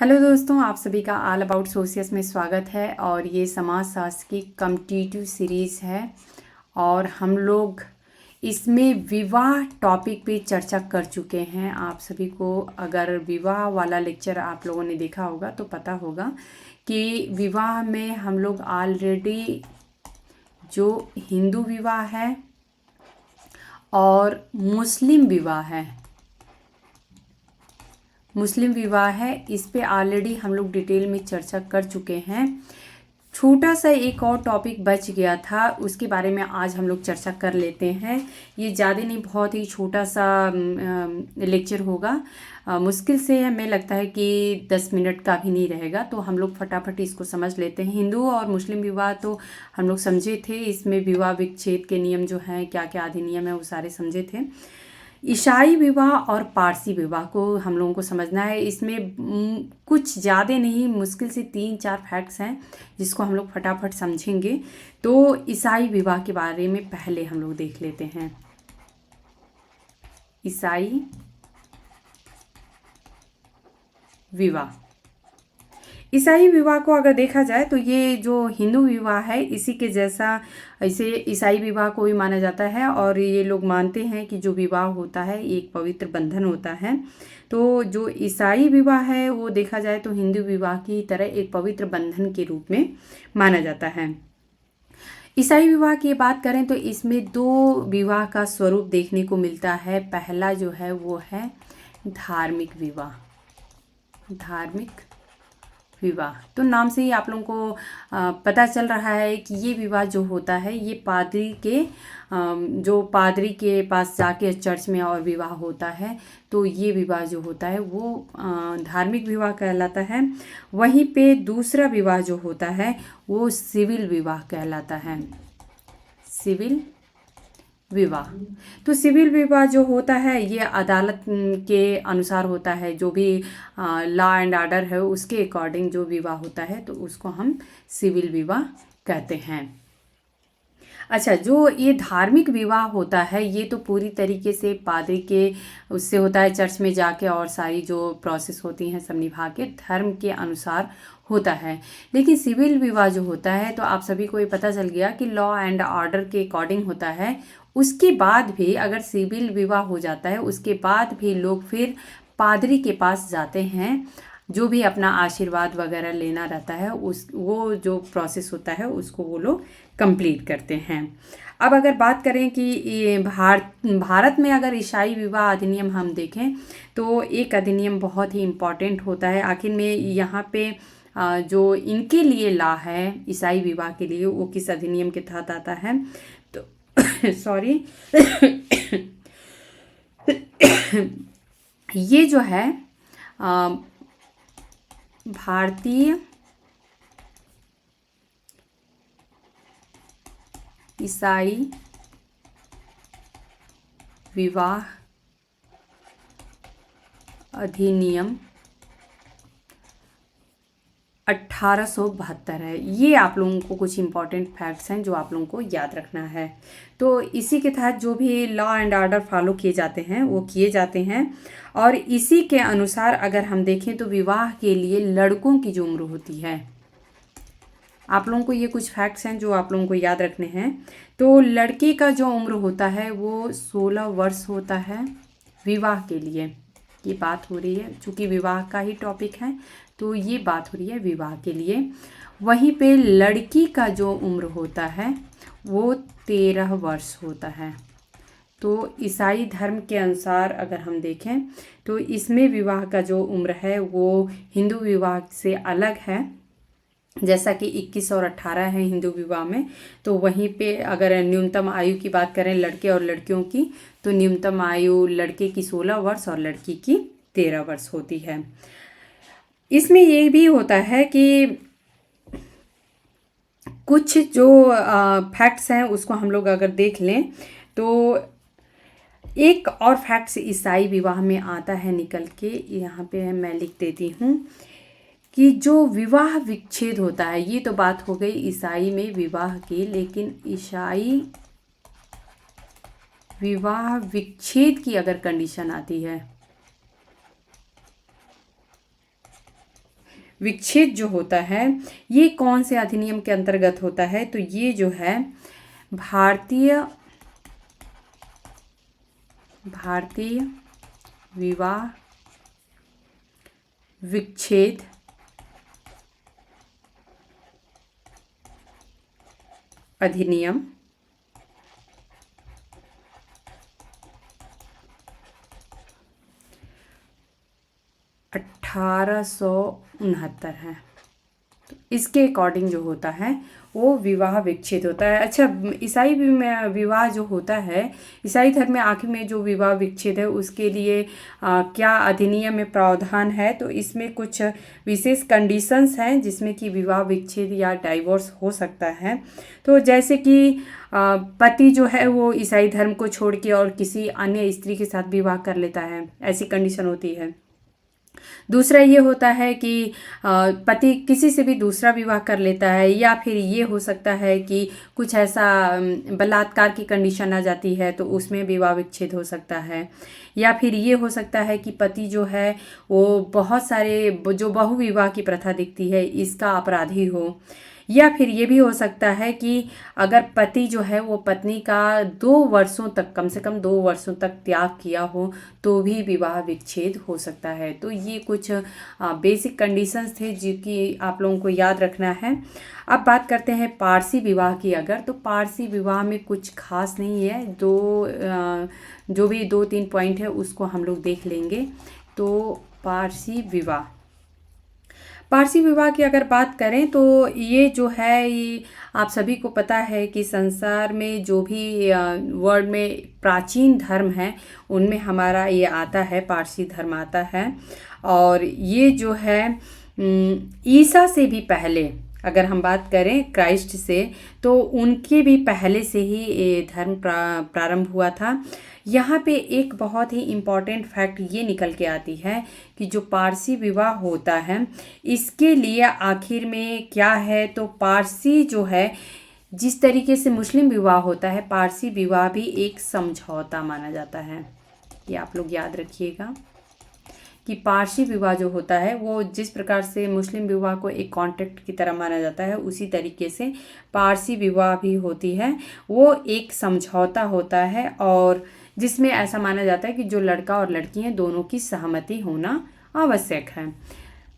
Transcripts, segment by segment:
Hello दोस्तों, आप सभी का ऑल अबाउट सोशियस में स्वागत है। और ये समाजशास्त्र की कॉम्पिटिटिव सीरीज़ है और हम लोग इसमें विवाह टॉपिक पे चर्चा कर चुके हैं। आप सभी को अगर विवाह वाला लेक्चर आप लोगों ने देखा होगा तो पता होगा कि विवाह में हम लोग ऑलरेडी जो हिंदू विवाह है और मुस्लिम विवाह है, इस पे ऑलरेडी हम लोग डिटेल में चर्चा कर चुके हैं। छोटा सा एक और टॉपिक बच गया था, उसके बारे में आज हम लोग चर्चा कर लेते हैं। ये ज़्यादा नहीं, बहुत ही छोटा सा लेक्चर होगा। मुश्किल से हमें लगता है कि 10 मिनट का भी नहीं रहेगा, तो हम लोग फटाफट इसको समझ लेते हैं। हिंदू और मुस्लिम विवाह तो हम लोग समझे थे, इसमें विवाह विच्छेद के नियम जो हैं, क्या क्या अधिनियम है, वो सारे समझे थे। ईसाई विवाह और पारसी विवाह को हम लोगों को समझना है। इसमें कुछ ज़्यादा नहीं, मुश्किल से 3-4 फैक्ट्स हैं जिसको हम लोग फटाफट समझेंगे। तो ईसाई विवाह के बारे में पहले हम लोग देख लेते हैं। ईसाई विवाह, ईसाई विवाह को अगर देखा जाए तो ये जो हिंदू विवाह है इसी के जैसा इसे ईसाई विवाह को भी माना जाता है। और ये लोग मानते हैं कि जो विवाह होता है एक पवित्र बंधन होता है। तो जो ईसाई विवाह है वो देखा जाए तो हिंदू विवाह की तरह एक पवित्र बंधन के रूप में माना जाता है। ईसाई विवाह की बात करें तो इसमें 2 विवाह का स्वरूप देखने को मिलता है। पहला जो है वो है धार्मिक विवाह। धार्मिक विवाह तो नाम से ही आप लोगों को पता चल रहा है कि ये विवाह जो होता है ये जो पादरी के पास जाके चर्च में और विवाह होता है, तो ये विवाह जो होता है वो धार्मिक विवाह कहलाता है। वहीं पे दूसरा विवाह जो होता है वो सिविल विवाह कहलाता है। सिविल विवाह, तो सिविल विवाह जो होता है ये अदालत के अनुसार होता है। जो भी लॉ एंड ऑर्डर है उसके अकॉर्डिंग जो विवाह होता है तो उसको हम सिविल विवाह कहते हैं। अच्छा, जो ये धार्मिक विवाह होता है ये तो पूरी तरीके से पादरी के उससे होता है, चर्च में जाके, और सारी जो प्रोसेस होती हैं सब निभा के धर्म के अनुसार होता है। लेकिन सिविल विवाह जो होता है तो आप सभी को ये पता चल गया कि लॉ एंड ऑर्डर के अकॉर्डिंग होता है। उसके बाद भी अगर सिविल विवाह हो जाता है उसके बाद भी लोग फिर पादरी के पास जाते हैं, जो भी अपना आशीर्वाद वगैरह लेना रहता है वो जो प्रोसेस होता है उसको वो लोग कंप्लीट करते हैं। अब अगर बात करें कि ये भारत में अगर ईसाई विवाह अधिनियम हम देखें तो एक अधिनियम बहुत ही इम्पॉर्टेंट होता है। आखिर में यहाँ पे जो इनके लिए लॉ है ईसाई विवाह के लिए, वो किस अधिनियम के तहत आता है तो सॉरी ये जो है भारतीय ईसाई विवाह अधिनियम 1872 है। ये आप लोगों को कुछ इम्पॉर्टेंट फैक्ट्स हैं जो आप लोगों को याद रखना है। तो इसी के तहत जो भी लॉ एंड ऑर्डर फॉलो किए जाते हैं वो किए जाते हैं। और इसी के अनुसार अगर हम देखें तो विवाह के लिए लड़कों की जो उम्र होती है, आप लोगों को ये कुछ फैक्ट्स हैं जो आप लोगों को याद रखने हैं। तो लड़के का जो उम्र होता है वो 16 वर्ष होता है विवाह के लिए। ये बात हो रही है, चूँकि विवाह का ही टॉपिक है तो ये बात हो रही है विवाह के लिए। वहीं पे लड़की का जो उम्र होता है वो 13 वर्ष होता है। तो ईसाई धर्म के अनुसार अगर हम देखें तो इसमें विवाह का जो उम्र है वो हिंदू विवाह से अलग है। जैसा कि 21 और 18 है हिंदू विवाह में, तो वहीं पे अगर न्यूनतम आयु की बात करें लड़के और लड़कियों की तो न्यूनतम आयु लड़के की 16 वर्ष और लड़की की 13 वर्ष होती है। इसमें ये भी होता है कि कुछ जो फैक्ट्स हैं उसको हम लोग अगर देख लें तो एक और फैक्ट्स ईसाई विवाह में आता है निकल के, यहाँ पे मैं लिख देती हूँ कि जो विवाह विच्छेद होता है, ये तो बात हो गई ईसाई में विवाह की, लेकिन ईसाई विवाह विच्छेद की अगर कंडीशन आती है विच्छेद जो होता है ये कौन से अधिनियम के अंतर्गत होता है? तो ये जो है भारतीय विवाह विच्छेद अधिनियम 1869 है। तो इसके अकॉर्डिंग जो होता है वो विवाह विच्छेद होता है। अच्छा, ईसाई विवाह जो होता है, ईसाई धर्म में आखिर में जो विवाह विच्छेद है उसके लिए क्या अधिनियम में प्रावधान है? तो इसमें कुछ विशेष कंडीशंस हैं जिसमें कि विवाह विच्छेद या डाइवोर्स हो सकता है। तो जैसे कि पति जो है वो ईसाई धर्म को छोड़ के और किसी अन्य स्त्री के साथ विवाह कर लेता है, ऐसी कंडीशन होती है। दूसरा ये होता है कि पति किसी से भी दूसरा विवाह कर लेता है, या फिर ये हो सकता है कि कुछ ऐसा बलात्कार की कंडीशन आ जाती है तो उसमें विवाह विच्छेद हो सकता है। या फिर ये हो सकता है कि पति जो है वो बहुत सारे जो बहुविवाह की प्रथा दिखती है इसका अपराधी हो। या फिर ये भी हो सकता है कि अगर पति जो है वो पत्नी का 2 वर्षों तक, कम से कम 2 वर्षों तक त्याग किया हो तो भी विवाह विच्छेद हो सकता है। तो ये कुछ बेसिक कंडीशंस थे जिनकी आप लोगों को याद रखना है। अब बात करते हैं पारसी विवाह की। अगर तो पारसी विवाह में कुछ खास नहीं है, जो भी 2-3 पॉइंट है उसको हम लोग देख लेंगे। तो पारसी विवाह की अगर बात करें तो ये जो है, ये आप सभी को पता है कि संसार में जो भी वर्ल्ड में प्राचीन धर्म है उनमें हमारा ये आता है, पारसी धर्म आता है। और ये जो है ईसा से भी पहले अगर हम बात करें क्राइस्ट से, तो उनके भी पहले से ही ये धर्म प्रारंभ हुआ था। यहाँ पे एक बहुत ही इम्पॉर्टेंट फैक्ट ये निकल के आती है कि जो पारसी विवाह होता है इसके लिए आखिर में क्या है, तो पारसी जो है जिस तरीके से मुस्लिम विवाह होता है, पारसी विवाह भी एक समझौता माना जाता है। ये आप लोग याद रखिएगा कि पारसी विवाह जो होता है वो जिस प्रकार से मुस्लिम विवाह को एक कॉन्ट्रैक्ट की तरह माना जाता है, उसी तरीके से पारसी विवाह भी होती है। वो एक समझौता होता है और जिसमें ऐसा माना जाता है कि जो लड़का और लड़की हैं दोनों की सहमति होना आवश्यक है।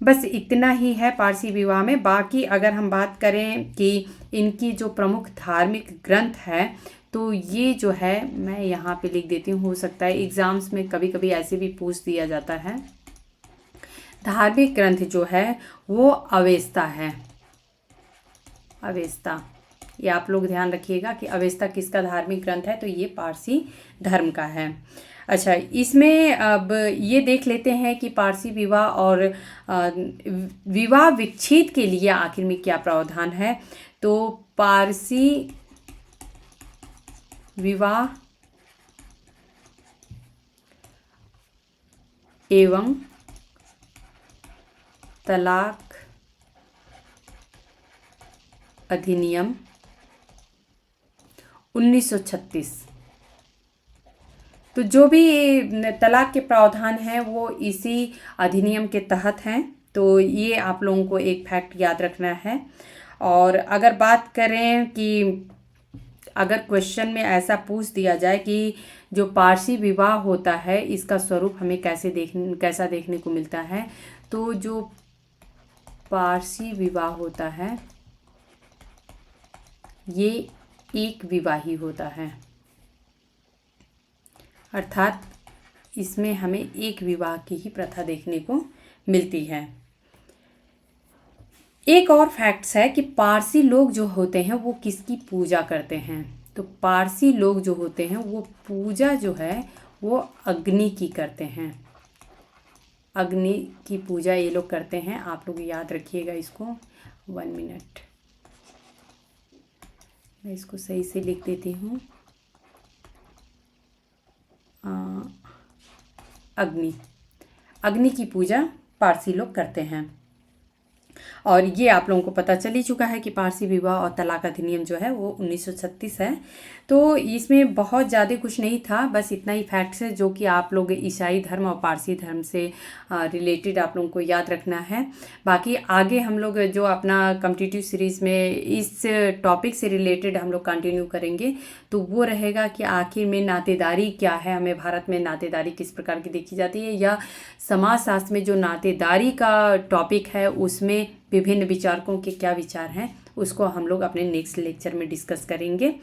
बस इतना ही है पारसी विवाह में। बाकी अगर हम बात करें कि इनकी जो प्रमुख धार्मिक ग्रंथ है, तो ये जो है मैं यहाँ पे लिख देती हूँ, हो सकता है एग्ज़ाम्स में कभी कभी ऐसे भी पूछ दिया जाता है। धार्मिक ग्रंथ जो है वो अवेस्ता है। अवेस्ता, ये आप लोग ध्यान रखिएगा कि अवेस्ता किसका धार्मिक ग्रंथ है, तो ये पारसी धर्म का है। अच्छा, इसमें अब ये देख लेते हैं कि पारसी विवाह और विवाह विच्छेद के लिए आखिर में क्या प्रावधान है। तो पारसी विवाह एवं तलाक अधिनियम 1936, तो जो भी तलाक के प्रावधान हैं वो इसी अधिनियम के तहत हैं। तो ये आप लोगों को एक फैक्ट याद रखना है। और अगर बात करें कि अगर क्वेश्चन में ऐसा पूछ दिया जाए कि जो पारसी विवाह होता है इसका स्वरूप हमें कैसा देखने को मिलता है, तो जो पारसी विवाह होता है ये एक विवाही होता है, अर्थात इसमें हमें एक विवाह की ही प्रथा देखने को मिलती है। एक और फैक्ट्स है कि पारसी लोग जो होते हैं वो किसकी पूजा करते हैं। तो पारसी लोग जो होते हैं वो पूजा जो है वो अग्नि की करते हैं। अग्नि की पूजा ये लोग करते हैं, आप लोग याद रखिएगा इसको। 1 मिनट, मैं इसको सही से लिख देती हूँ। अग्नि की पूजा पारसी लोग करते हैं। और ये आप लोगों को पता चल ही चुका है कि पारसी विवाह और तलाक अधिनियम जो है वो 1936 है। तो इसमें बहुत ज़्यादा कुछ नहीं था, बस इतना ही फैक्ट्स है जो कि आप लोग ईसाई धर्म और पारसी धर्म से रिलेटेड आप लोगों को याद रखना है। बाकी आगे हम लोग जो अपना कम्पिटिटिव सीरीज़ में इस टॉपिक से रिलेटेड हम लोग कंटिन्यू करेंगे, तो वो रहेगा कि आखिर में नातेदारी क्या है, हमें भारत में नातेदारी किस प्रकार की देखी जाती है, या समाजशास्त्र में जो नातेदारी का टॉपिक है उसमें विभिन्न विचारकों के क्या विचार हैं, उसको हम लोग अपने नेक्स्ट लेक्चर में डिस्कस करेंगे।